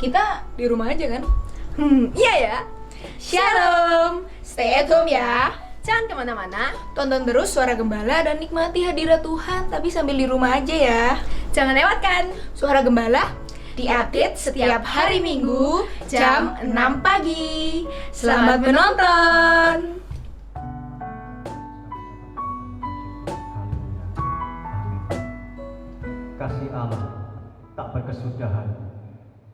kita di rumah aja kan? Iya ya. Shalom, stay at home ya. Jangan kemana-mana, tonton terus Suara Gembala dan nikmati hadirat Tuhan, tapi sambil di rumah aja ya. Jangan lewatkan Suara Gembala diupdate setiap hari Minggu jam 6 pagi. Selamat menonton. Kasih Allah tak berkesudahan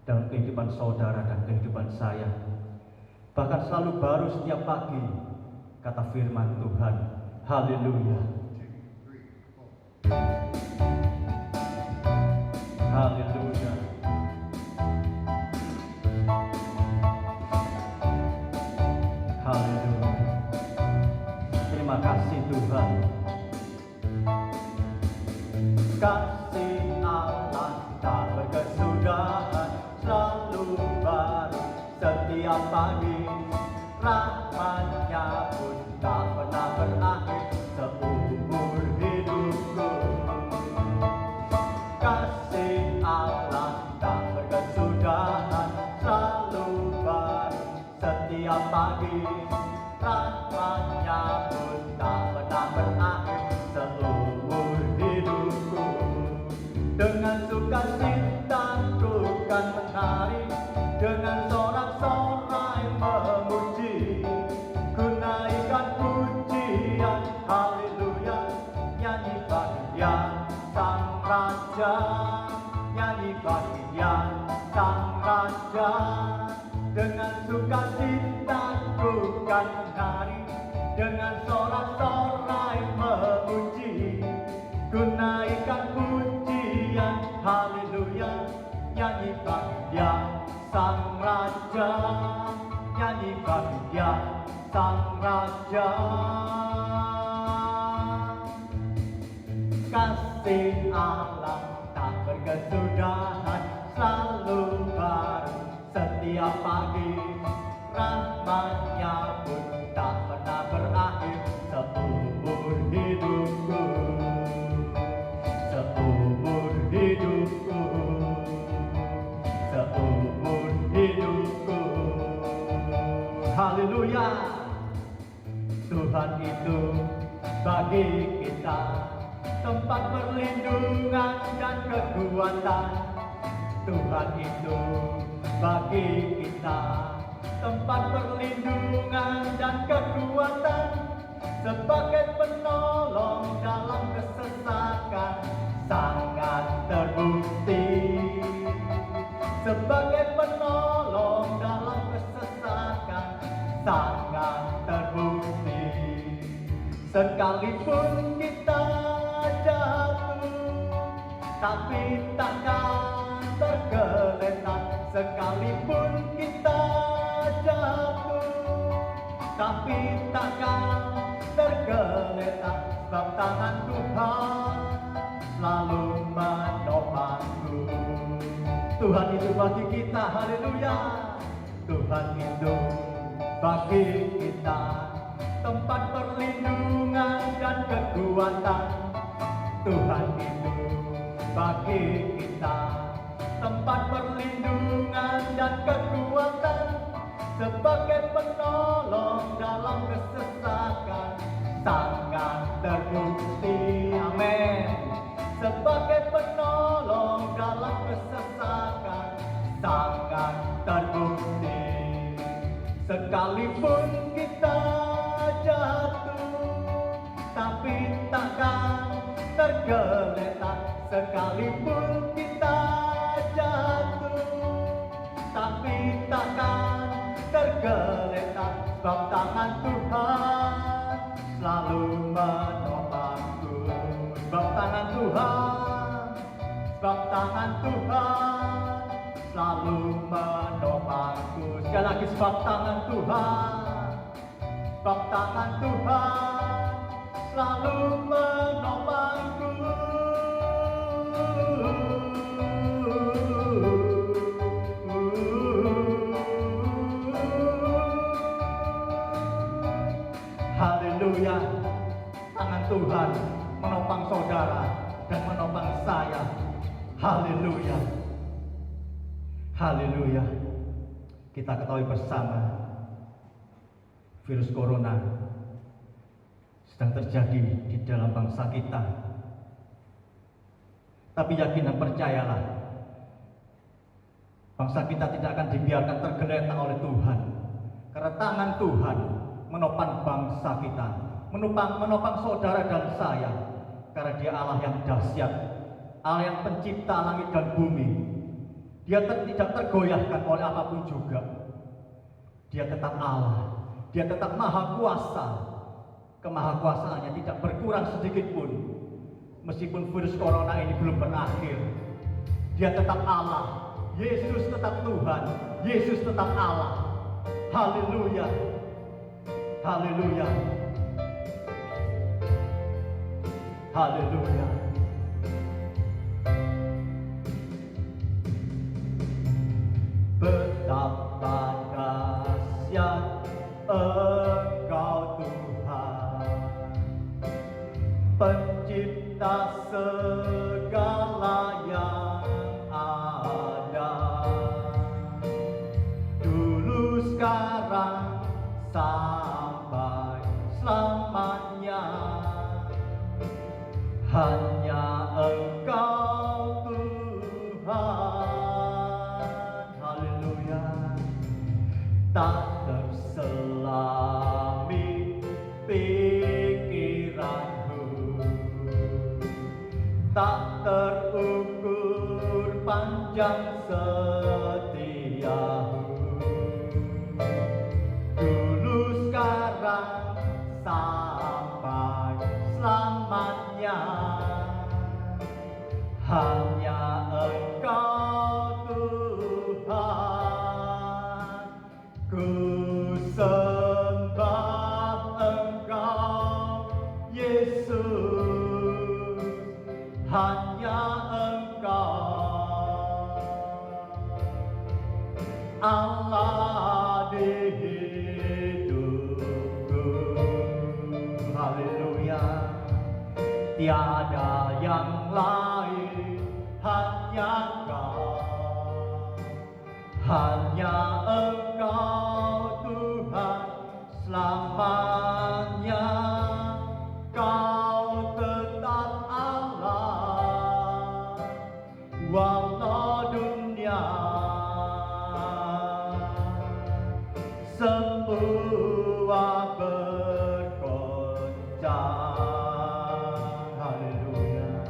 dalam kehidupan saudara dan kehidupan saya. Bahkan selalu baru setiap pagi, kata firman Tuhan. Haleluya. Haleluya. Haleluya. Terima kasih Tuhan. Kasih Allah tak berkesudahan, selalu baru setiap pagi. Rahmat-Nya pun tak pernah berakhir seumur hidupku. Kasih Allah tak berkesudahan, selalu baru setiap pagi. Rahmat-Nya pun tak pernah berakhir seumur hidupku. Dengan sukacita ku kan menari, dengan sorak-sorai memuji, ku naikkan pujian, haleluya. Nyanyi bagi Dia Sang Raja, nyanyi bagi Dia Sang Raja. Dengan sukacita ku kan menari, dengan sorak-sorai memuji, ku naikkan pujian, haleluya. Nyanyi bagi Dia Sang Raja, nyanyi bagi Dia Sang Raja. Kasih Allah tak berkesudahan, selalu baru setiap pagi. Rahmat-Nya pun tak pernah berakhir seumur hidupku. Seumur hidupku, seumur hidupku. Haleluya. Tuhan itu bagi kita tempat perlindungan dan kekuatan. Tuhan itu bagi kita tempat perlindungan dan kekuatan, sebagai penolong dalam kesesakan sangat terbukti. Sebagai penolong dalam kesesakan sangat terbukti. Sekalipun kita jatuh, tapi takkan tergeletak. Sekalipun kita jatuh, tapi takkan tergeletak. Sebab tangan Tuhan selalu menopangku. Tuhan itu bagi kita, haleluya. Tuhan itu bagi kita tempat perlindungan dan kekuatan. Tuhan itu bagi kita tempat perlindungan dan kekuatan, sebagai penolong dalam kesesakan sangat terbukti. Amin. Sebagai penolong dalam kesesakan sangat terbukti. Sekalipun kita jatuh, tapi takkan tergeletak. Sekalipun kita jatuh, tapi takkan tergeletak. Sebab tangan Tuhan selalu menopangku. Sebab tangan Tuhan, sebab tangan Tuhan selalu menopangku. Sekali lagi, sebab tangan Tuhan, sebab tangan Tuhan selalu menopangku. Haleluya. Tangan Tuhan menopang saudara dan menopang saya. Haleluya. Haleluya. Kita ketahui bersama virus corona sedang terjadi di dalam bangsa kita. Tapi yakin dan percayalah, bangsa kita tidak akan dibiarkan tergeletak oleh Tuhan. Karena tangan Tuhan menopang bangsa kita, menopang saudara dan saya. Karena Dia Allah yang dahsyat, Allah yang pencipta langit dan bumi. Dia tidak tergoyahkan oleh apapun juga. Dia tetap Allah, Dia tetap maha kuasa. Kemahakuasaannya tidak berkurang sedikit pun. Meskipun virus corona ini belum berakhir, Dia tetap Allah. Yesus tetap Tuhan, Yesus tetap Allah. Haleluya, haleluya, haleluya. Betapa dahsyat Engkau Tuhan, pencipta segala yang ada, dulu sekarang sampai selamanya. Hanya Engkau Tuhan. Haleluya. Tak terselami pikiranku, tak terukur panjang setiamu. Dulu sekarang sampai selamanya. Hanya Engkau Tuhan. Ku sembah Engkau Yesus, hanya Engkau Allah di hidupku. Haleluya. Tiada yang lain, hanya Kau, hanya Engkau Tuhan selamanya. Kau tetap Allah, walau dunia semua bergoncang. Haleluya.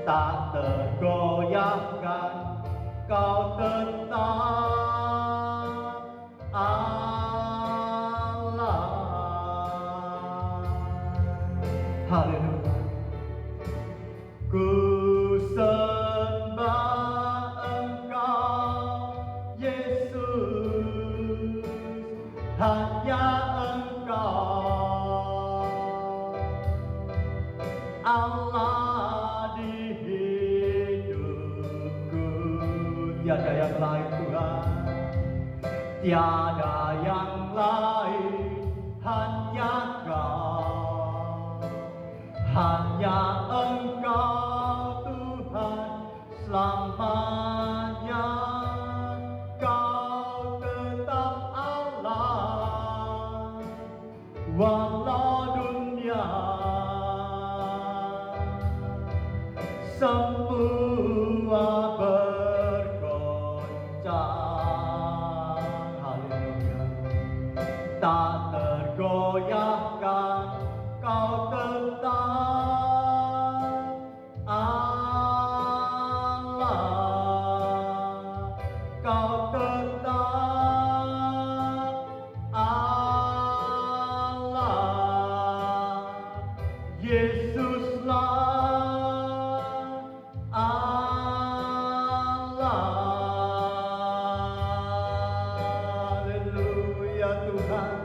Tak tergoyahkan, Kau tetap Allah. Haleluya. Ku sembah Engkau Yesus, hanya Engkau Allah di hidupku. Tiada yang lain Tuhan, tiada yang lain, hanya Kau, hanya Engkau Tuhan selamanya. Kau tetap Allah, walau dunia semua bergoncang. Haleluya. Tak tergoyahkan, Kau tetap Allah. Kau tetap Allah. Yesuslah Allah. Haleluya Tuhan.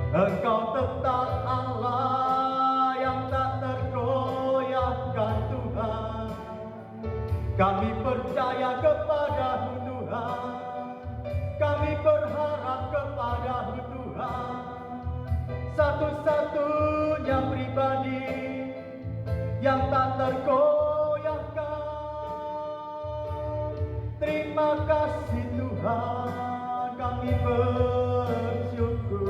Engkau tetap Allah yang tak tergoyahkan Tuhan. Kami percaya kepada-Mu Tuhan, kami berharap kepada-Mu Tuhan, satu-satunya pribadi yang tak tergoyahkan. Terima Terima kasih Tuhan, kami bersyukur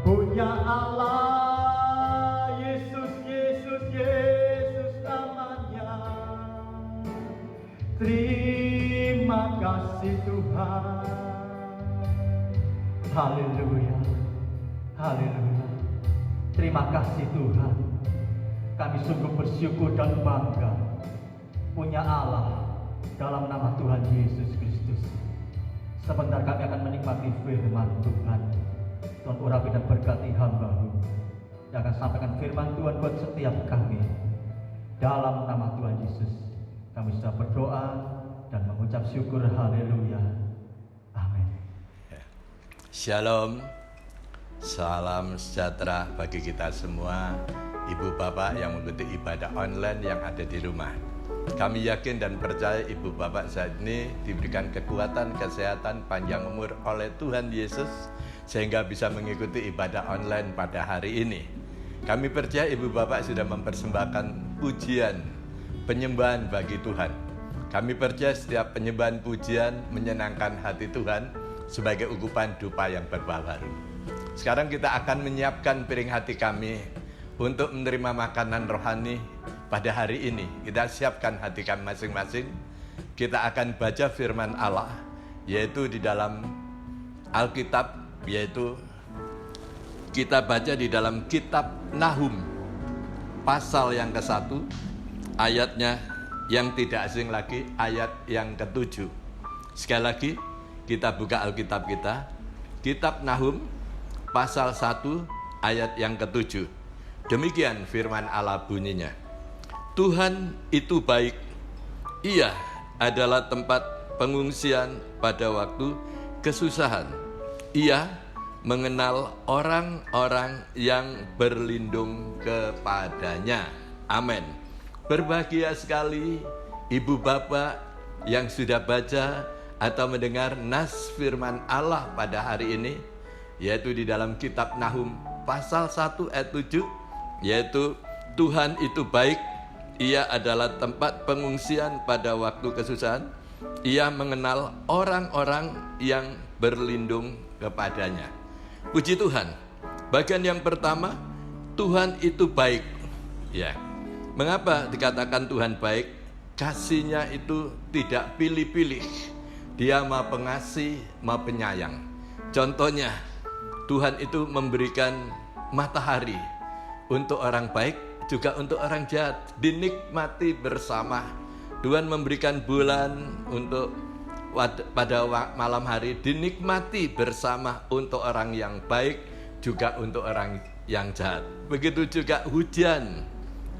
punya Allah, Yesus, Yesus, Yesus namanya. Terima kasih Tuhan. Haleluya, haleluya. Terima kasih Tuhan. Kami sungguh bersyukur dan bangga punya Allah dalam nama Tuhan Yesus Kristus. Sebentar kami akan menikmati firman Tuhan. Tuhan urapi dan berkati hamba-Mu yang akan sampaikan firman Tuhan buat setiap kami. Dalam nama Tuhan Yesus kami sudah berdoa dan mengucap syukur. Haleluya, amin. Shalom, salam sejahtera bagi kita semua, ibu bapak yang mengikuti ibadah online yang ada di rumah. Kami yakin dan percaya ibu bapak saat ini diberikan kekuatan, kesehatan, panjang umur oleh Tuhan Yesus sehingga bisa mengikuti ibadah online pada hari ini. Kami percaya ibu bapak sudah mempersembahkan pujian, penyembahan bagi Tuhan. Kami percaya setiap penyembahan pujian menyenangkan hati Tuhan sebagai ungkapan dupa yang berbaharu. Sekarang kita akan menyiapkan piring hati kami untuk menerima makanan rohani pada hari ini. Kita siapkan hati kami masing-masing. Kita akan baca firman Allah, yaitu di dalam Alkitab, yaitu kita baca di dalam kitab Nahum, pasal yang ke-1, ayatnya yang tidak asing lagi, ayat yang ke-7. Sekali lagi, kita buka Alkitab kita, kitab Nahum, pasal 1, ayat yang ke-7. Demikian firman Allah bunyinya. Tuhan itu baik, Ia adalah tempat pengungsian pada waktu kesusahan. Ia mengenal orang-orang yang berlindung kepadanya. Amin. Berbahagia sekali ibu bapak yang sudah baca atau mendengar nas firman Allah pada hari ini, yaitu di dalam kitab Nahum pasal 1 ayat 7, yaitu Tuhan itu baik, Ia adalah tempat pengungsian pada waktu kesusahan. Ia mengenal orang-orang yang berlindung kepadanya. Puji Tuhan. Bagian yang pertama, Tuhan itu baik. Ya. Mengapa dikatakan Tuhan baik? Kasih-Nya itu tidak pilih-pilih. Dia Maha Pengasih, Maha Penyayang. Contohnya, Tuhan itu memberikan matahari untuk orang baik, juga untuk orang jahat, dinikmati bersama. Tuhan memberikan bulan untuk pada malam hari, dinikmati bersama untuk orang yang baik, juga untuk orang yang jahat. Begitu juga hujan,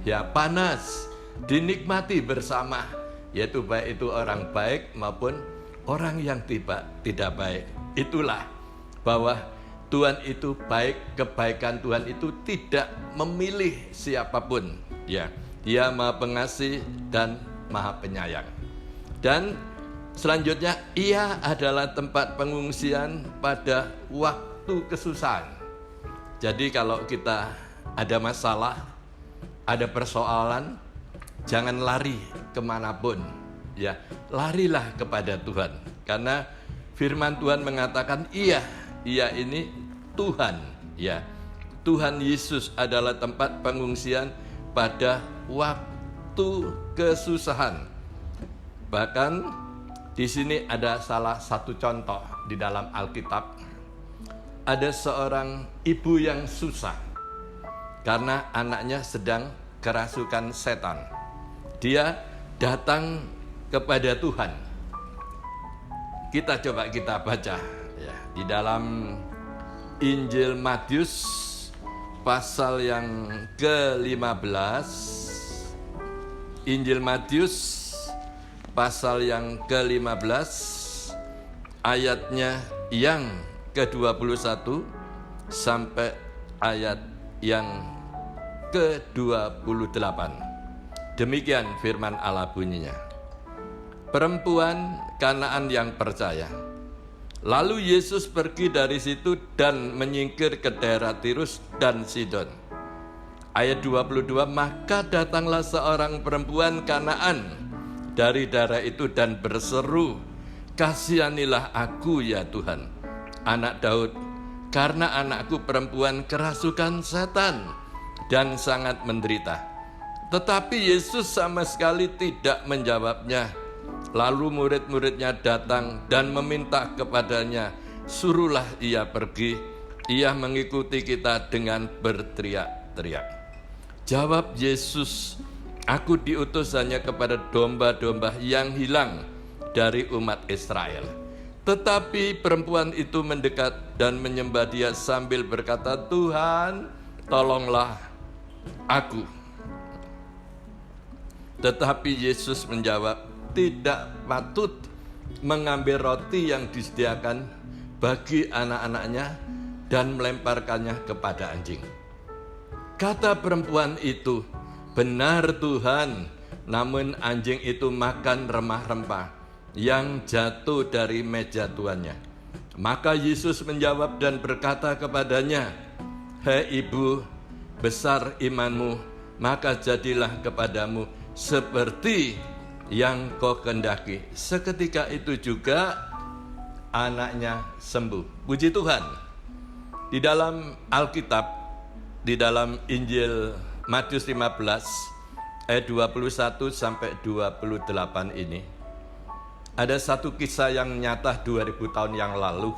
ya panas, dinikmati bersama, yaitu baik itu orang baik maupun orang yang tidak baik. Itulah bahwa Tuhan itu baik, kebaikan Tuhan itu tidak memilih siapapun. Ya, Dia Maha Pengasih dan Maha Penyayang. Dan selanjutnya, Ia adalah tempat pengungsian pada waktu kesusahan. Jadi kalau kita ada masalah, ada persoalan, jangan lari kemanapun. Ya, larilah kepada Tuhan. Karena firman Tuhan mengatakan, Ia ini Tuhan. Ya, Tuhan Yesus adalah tempat pengungsian pada waktu kesusahan. Bahkan di sini ada salah satu contoh di dalam Alkitab. Ada seorang ibu yang susah karena anaknya sedang kerasukan setan. Dia datang kepada Tuhan. Kita baca ya, di dalam Injil Matius pasal yang ke-15. Injil Matius pasal yang ke-15 ayatnya yang ke-21 sampai ayat yang ke-28. Demikian firman Allah bunyinya. Perempuan Kanaan yang percaya. Lalu Yesus pergi dari situ dan menyingkir ke daerah Tirus dan Sidon. Ayat 22, maka datanglah seorang perempuan Kanaan dari darah itu dan berseru, "Kasihanilah aku ya Tuhan, anak Daud, karena anakku perempuan kerasukan setan dan sangat menderita." Tetapi Yesus sama sekali tidak menjawabnya. Lalu murid-muridnya datang dan meminta kepadanya, "Suruhlah ia pergi, ia mengikuti kita," dengan berteriak-teriak. Jawab Yesus, "Aku diutus hanya kepada domba-domba yang hilang dari umat Israel." Tetapi perempuan itu mendekat dan menyembah Dia sambil berkata, "Tuhan, tolonglah aku." Tetapi Yesus menjawab, "Tidak patut mengambil roti yang disediakan bagi anak-anaknya dan melemparkannya kepada anjing." Kata perempuan itu, "Benar Tuhan, namun anjing itu makan remah-rempah yang jatuh dari meja tuannya." Maka Yesus menjawab dan berkata kepadanya, "Hei ibu, besar imanmu, maka jadilah kepadamu seperti yang kau kehendaki." Seketika itu juga anaknya sembuh. Puji Tuhan. Di dalam Alkitab, di dalam Injil Matius 15 ayat 21 sampai 28 ini, ada satu kisah yang nyata 2000 tahun yang lalu,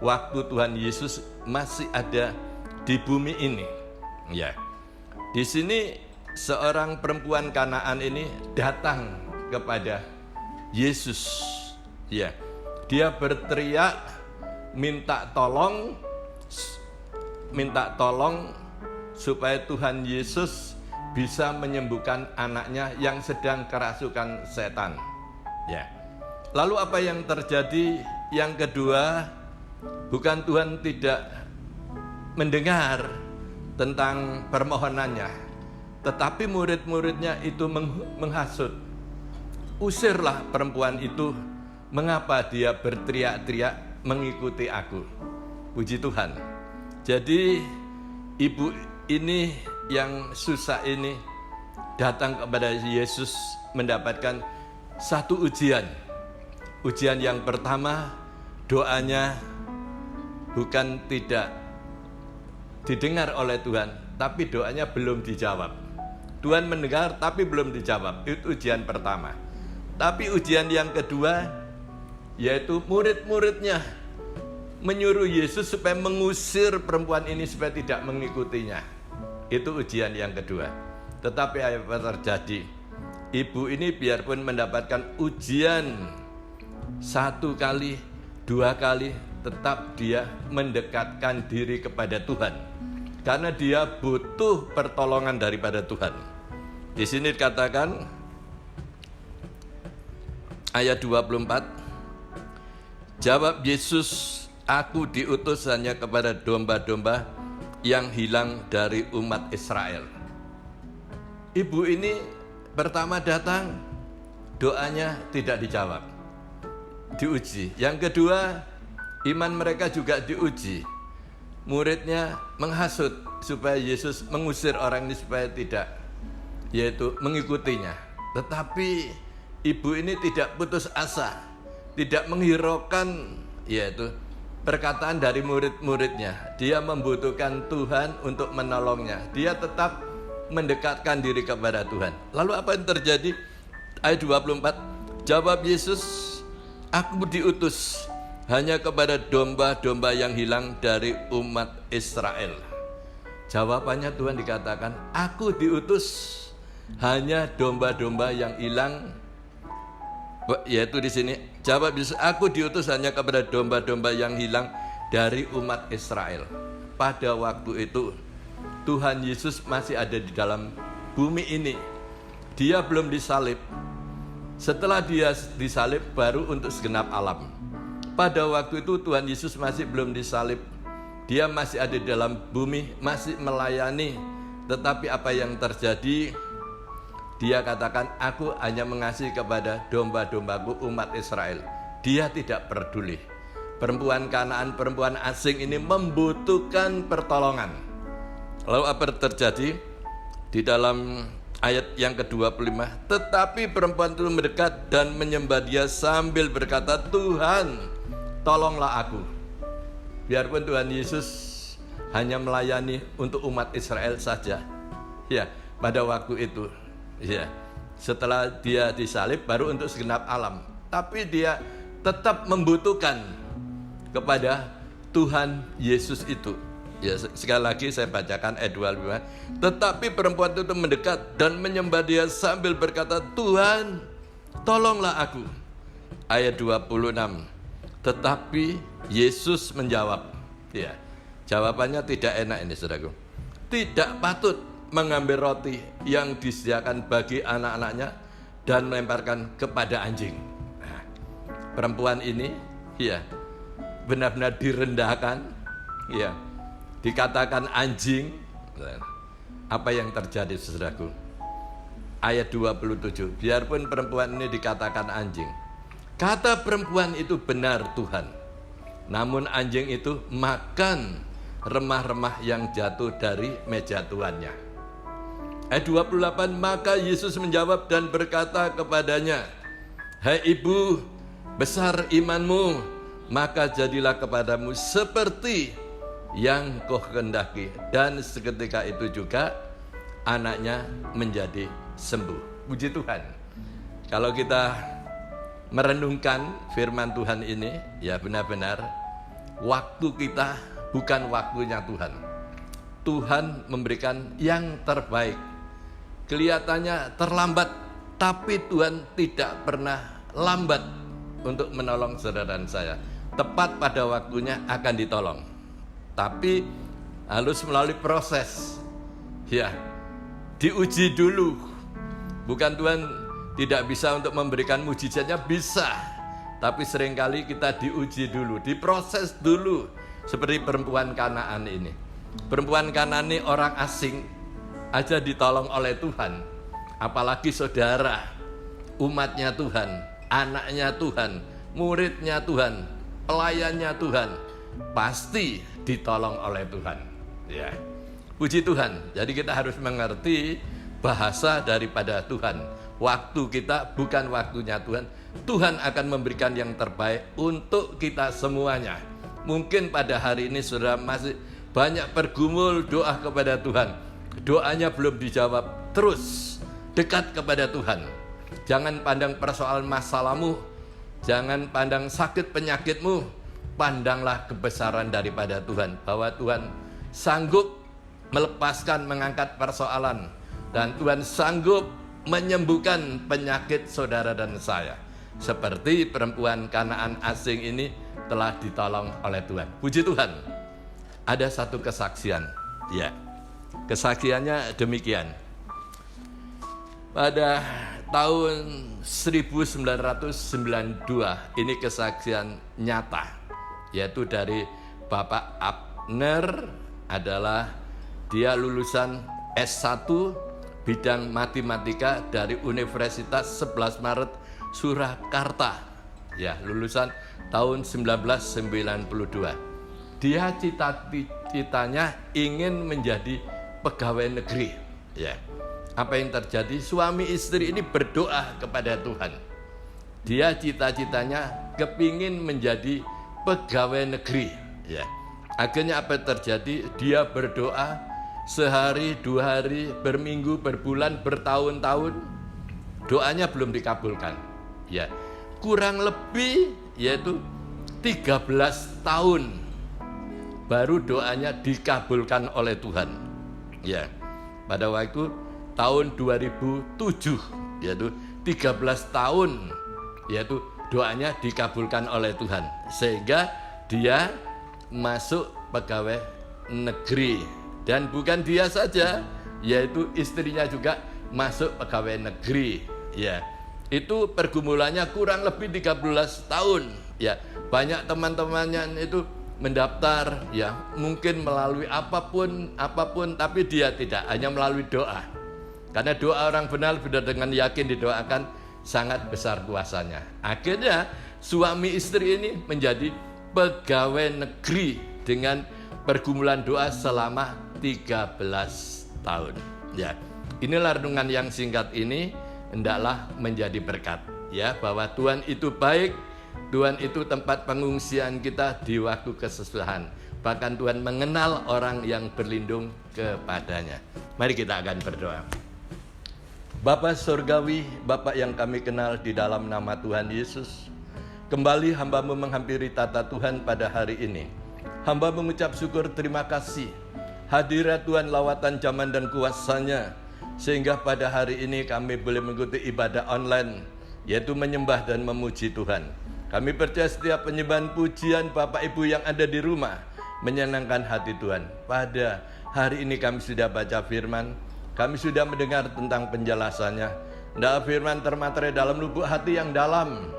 waktu Tuhan Yesus masih ada di bumi ini. Ya. Di sini seorang perempuan Kanaan ini datang kepada Yesus. Ya. Dia berteriak minta tolong supaya Tuhan Yesus bisa menyembuhkan anaknya yang sedang kerasukan setan. Ya. Lalu apa yang terjadi? Yang kedua, bukan Tuhan tidak mendengar tentang permohonannya, tetapi murid-muridnya itu menghasut. "Usirlah perempuan itu, mengapa dia berteriak-teriak mengikuti aku?" Puji Tuhan. Jadi ibu ini yang susah ini datang kepada Yesus mendapatkan satu ujian. Ujian yang pertama, doanya bukan tidak didengar oleh Tuhan, tapi doanya belum dijawab. Tuhan mendengar tapi belum dijawab. Itu ujian pertama. Tapi ujian yang kedua, yaitu murid-muridnya menyuruh Yesus supaya mengusir perempuan ini supaya tidak mengikutinya. Itu ujian yang kedua. Tetapi apa terjadi? Ibu ini biarpun mendapatkan ujian 1 kali, 2 kali, tetap dia mendekatkan diri kepada Tuhan. Karena dia butuh pertolongan daripada Tuhan. Di sini dikatakan ayat 24, jawab Yesus, "Aku diutus hanya kepada domba-domba yang hilang dari umat Israel." Ibu ini pertama datang, doanya tidak dijawab, diuji. Yang kedua, iman mereka juga diuji. Muridnya menghasut supaya Yesus mengusir orang ini supaya tidak, yaitu mengikutinya. Tetapi ibu ini tidak putus asa, tidak menghiraukan yaitu perkataan dari murid-muridnya. Dia membutuhkan Tuhan untuk menolongnya. Dia tetap mendekatkan diri kepada Tuhan. Lalu apa yang terjadi? Ayat 24, jawab Yesus, "Aku diutus hanya kepada domba-domba yang hilang dari umat Israel." Jawabannya Tuhan dikatakan, "Aku diutus hanya domba-domba yang hilang." Yaitu di sini jawab Yesus, "Aku diutus hanya kepada domba-domba yang hilang dari umat Israel." Pada waktu itu Tuhan Yesus masih ada di dalam bumi ini. Dia belum disalib. Setelah dia disalib baru untuk segenap alam. Pada waktu itu Tuhan Yesus masih belum disalib. Dia masih ada di dalam bumi, masih melayani. Tetapi apa yang terjadi? Dia katakan, "Aku hanya mengasihi kepada domba-dombaku umat Israel." Dia tidak peduli. Perempuan Kanaan, perempuan asing ini membutuhkan pertolongan. Lalu apa terjadi? Di dalam ayat yang ke-25. Tetapi perempuan itu mendekat dan menyembah dia sambil berkata, Tuhan, tolonglah aku. Biarpun Tuhan Yesus hanya melayani untuk umat Israel saja, ya, pada waktu itu, ya, setelah dia disalib baru untuk segenap alam. Tapi dia tetap membutuhkan kepada Tuhan Yesus itu. Ya, sekali lagi saya bacakan ayat 25. Tetapi perempuan itu mendekat dan menyembah dia sambil berkata, Tuhan, tolonglah aku. Ayat 26. Tetapi Yesus menjawab, ya, jawabannya tidak enak ini, saudaraku. Tidak patut mengambil roti yang disediakan bagi anak-anaknya dan melemparkan kepada anjing. Nah, perempuan ini, ya, benar-benar direndahkan, ya, dikatakan anjing. Apa yang terjadi, saudaraku? Ayat 27. Biarpun perempuan ini dikatakan anjing, kata perempuan itu benar, Tuhan. Namun anjing itu makan remah-remah yang jatuh dari meja tuannya. Ayat 28. Maka Yesus menjawab dan berkata kepadanya, Hai ibu, besar imanmu, maka jadilah kepadamu seperti yang kau kehendaki. Dan seketika itu juga anaknya menjadi sembuh. Puji Tuhan. Kalau kita merenungkan firman Tuhan ini, ya benar-benar waktu kita bukan waktunya Tuhan. Tuhan memberikan yang terbaik. Kelihatannya terlambat, tapi Tuhan tidak pernah lambat untuk menolong saudara dan saya. Tepat pada waktunya akan ditolong. Tapi harus melalui proses. Ya, diuji dulu. Bukan Tuhan tidak bisa untuk memberikan mujizatnya, bisa. Tapi seringkali kita diuji dulu, diproses dulu. Seperti perempuan Kanaan ini. Perempuan Kanaan ini orang asing aja ditolong oleh Tuhan. Apalagi saudara, umatnya Tuhan, anaknya Tuhan, muridnya Tuhan, pelayannya Tuhan, pasti ditolong oleh Tuhan. Ya, puji Tuhan. Jadi kita harus mengerti bahasa daripada Tuhan. Waktu kita bukan waktunya Tuhan. Tuhan akan memberikan yang terbaik untuk kita semuanya. Mungkin pada hari ini saudara masih banyak bergumul doa kepada Tuhan. Doanya belum dijawab. Terus dekat kepada Tuhan. Jangan pandang persoalan masalahmu, jangan pandang sakit penyakitmu. Pandanglah kebesaran daripada Tuhan, bahwa Tuhan sanggup melepaskan, mengangkat persoalan, dan Tuhan sanggup menyembuhkan penyakit saudara dan saya. Seperti perempuan Kanaan asing ini telah ditolong oleh Tuhan. Puji Tuhan. Ada satu kesaksian, ya. Kesaksiannya demikian. Pada tahun 1992, ini kesaksian nyata, yaitu dari Bapak Abner. Adalah dia lulusan S1 bidang matematika dari Universitas 11 Maret Surakarta. Ya, lulusan tahun 1992. Dia cita-citanya ingin menjadi pegawai negeri. Ya. Apa yang terjadi? Suami istri ini berdoa kepada Tuhan. Dia cita-citanya kepingin menjadi pegawai negeri. Ya. Akhirnya apa yang terjadi? Dia berdoa sehari, 2 hari, berminggu, berbulan, bertahun-tahun. Doanya belum dikabulkan. Ya. Kurang lebih yaitu 13 tahun baru doanya dikabulkan oleh Tuhan. Ya. Pada waktu tahun 2007, yaitu 13 tahun, yaitu doanya dikabulkan oleh Tuhan, sehingga dia masuk pegawai negeri. Dan bukan dia saja, yaitu istrinya juga masuk pegawai negeri. Ya, itu pergumulannya kurang lebih 13 tahun. Ya, banyak teman-temannya itu mendaftar, ya mungkin melalui apapun, tapi dia tidak, hanya melalui doa. Karena doa orang benar dengan yakin didoakan, sangat besar kuasanya. Akhirnya suami istri ini menjadi pegawai negeri dengan pergumulan doa selama 13 tahun. Ya, Inilah renungan yang singkat ini hendaklah menjadi berkat, ya, bahwa Tuhan itu baik, Tuhan itu tempat pengungsian kita di waktu kesusahan. Bahkan Tuhan mengenal orang yang berlindung kepadanya. Mari kita akan berdoa. Bapa Surgawi, Bapa yang kami kenal di dalam nama Tuhan Yesus, kembali hamba-Mu menghampiri tata Tuhan pada hari ini. Hamba mengucap syukur terima kasih hadirat Tuhan lawatan zaman dan kuasa-Nya, sehingga pada hari ini kami boleh mengikuti ibadah online, yaitu menyembah dan memuji Tuhan. Kami percaya setiap penyembahan pujian Bapak Ibu yang ada di rumah menyenangkan hati Tuhan. Pada hari ini kami sudah baca firman, kami sudah mendengar tentang penjelasannya. Nah, firman termaterai dalam lubuk hati yang dalam,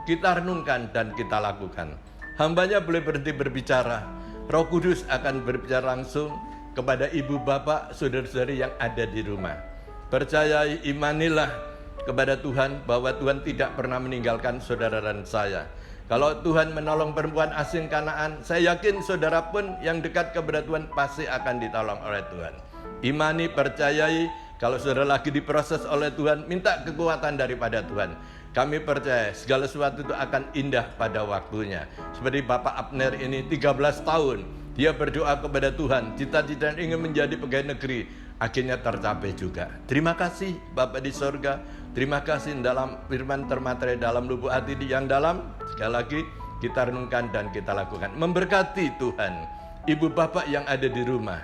kita renungkan dan kita lakukan. Hambanya boleh berhenti berbicara, Roh Kudus akan berbicara langsung kepada ibu bapak, saudara-saudari yang ada di rumah. Percayai, imanilah kepada Tuhan bahwa Tuhan tidak pernah meninggalkan saudara dan saya. Kalau Tuhan menolong perempuan asing Kanaan, saya yakin saudara pun yang dekat kepada Tuhan pasti akan ditolong oleh Tuhan. Imani, percayai, kalau saudara lagi diproses oleh Tuhan, minta kekuatan daripada Tuhan. Kami percaya segala sesuatu itu akan indah pada waktunya. Seperti Bapak Abner ini 13 tahun, dia berdoa kepada Tuhan, cita-cita ingin menjadi pegawai negeri, akhirnya tercapai juga. Terima kasih Bapak di sorga, terima kasih dalam firman termaterai dalam lubuk hati yang dalam. Sekali lagi kita renungkan dan kita lakukan. Memberkati Tuhan ibu bapak yang ada di rumah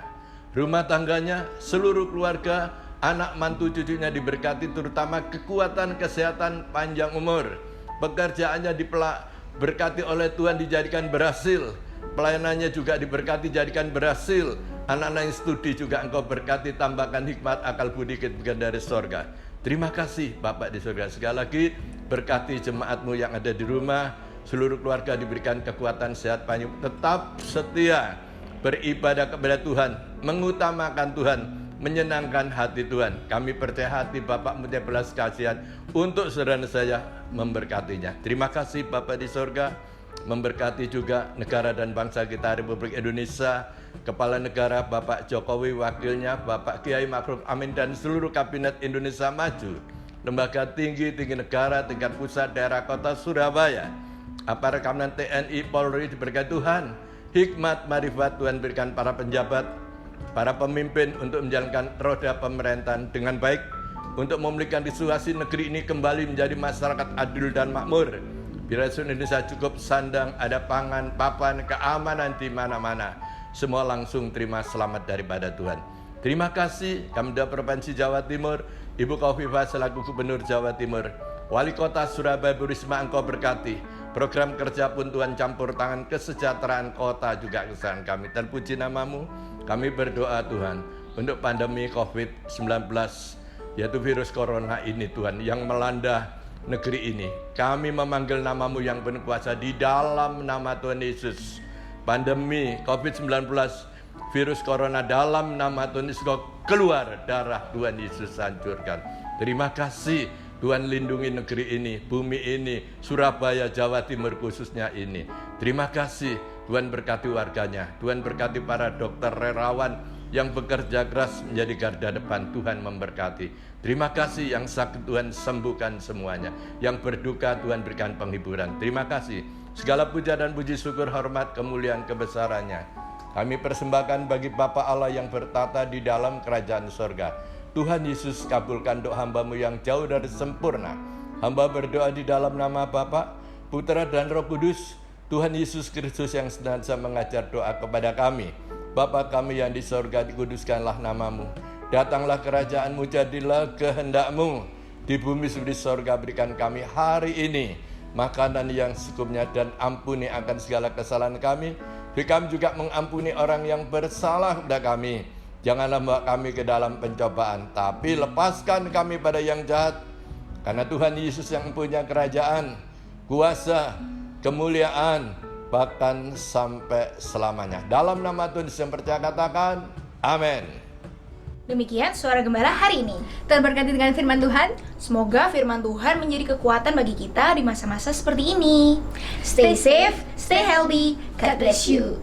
tangganya, seluruh keluarga, anak mantu cucunya diberkati, terutama kekuatan, kesehatan, panjang umur. Pekerjaannya diberkati oleh Tuhan, dijadikan berhasil. Pelayanannya juga diberkati, jadikan berhasil. Anak-anak yang studi juga Engkau berkati, tambahkan hikmat, akal budi dari sorga. Terima kasih Bapak di sorga. Sekali lagi berkati jemaat-Mu yang ada di rumah, seluruh keluarga diberikan kekuatan, sehat, panjang, tetap setia beribadah kepada Tuhan, mengutamakan Tuhan, menyenangkan hati Tuhan. Kami percaya hati Bapak punya belas kasihan untuk saudara saya, memberkatinya. Terima kasih Bapak di sorga, memberkati juga negara dan bangsa kita Republik Indonesia, Kepala Negara Bapak Jokowi, wakilnya Bapak Kiai Ma'ruf Amin dan seluruh Kabinet Indonesia Maju, lembaga tinggi negara, tingkat pusat, daerah, kota Surabaya, aparat keamanan TNI, Polri, diberkati Tuhan, hikmat, marifat Tuhan berikan para penjabat, para pemimpin untuk menjalankan roda pemerintahan dengan baik, untuk memulihkan situasi negeri ini kembali menjadi masyarakat adil dan makmur. Biar Indonesia cukup sandang, ada pangan, papan, keamanan di mana-mana. Semua langsung terima selamat daripada Tuhan. Terima kasih Kamda Provinsi Jawa Timur, Ibu Khofifah selaku Gubernur Jawa Timur, Wali Kota Surabaya Bu Risma, Engkau berkati. Program kerja pun Tuhan campur tangan, kesejahteraan kota juga kesehatan kami. Dan puji nama-Mu, kami berdoa Tuhan untuk pandemi COVID-19, yaitu virus corona ini Tuhan yang melanda negeri ini. Kami memanggil nama-Mu yang penuh kuasa di dalam nama Tuhan Yesus. Pandemi COVID-19, virus corona dalam nama Tuhan Yesus, keluar, darah Tuhan Yesus hancurkan. Terima kasih Tuhan, lindungi negeri ini, bumi ini, Surabaya, Jawa Timur khususnya ini. Terima kasih Tuhan, berkati warganya, Tuhan berkati para dokter relawan yang bekerja keras menjadi garda depan. Tuhan memberkati. Terima kasih yang sakit Tuhan sembuhkan semuanya, yang berduka Tuhan berikan penghiburan. Terima kasih. Segala puja dan puji syukur, hormat, kemuliaan, kebesarannya kami persembahkan bagi Bapa Allah yang bertata di dalam kerajaan sorga. Tuhan Yesus, kabulkan doa hamba-Mu yang jauh dari sempurna. Hamba berdoa di dalam nama Bapa, Putra dan Roh Kudus. Tuhan Yesus Kristus yang senantiasa mengajar doa kepada kami. Bapa kami yang di sorga, dikuduskanlah nama-Mu. Datanglah kerajaan-Mu, jadilah kehendak-Mu di bumi seperti sorga. Berikan kami hari ini makanan yang secukupnya, dan ampuni akan segala kesalahan kami. Beri kami juga mengampuni orang yang bersalah kepada kami. Janganlah membawa kami ke dalam pencobaan, tapi lepaskan kami pada yang jahat. Karena Tuhan Yesus yang punya kerajaan, kuasa, kemuliaan, bahkan sampai selamanya. Dalam nama Tuhan Yesus yang percaya katakan, amin. Demikian Suara Gembala hari ini. Terberkati dengan firman Tuhan. Semoga firman Tuhan menjadi kekuatan bagi kita di masa-masa seperti ini. Stay safe, stay healthy. God bless you.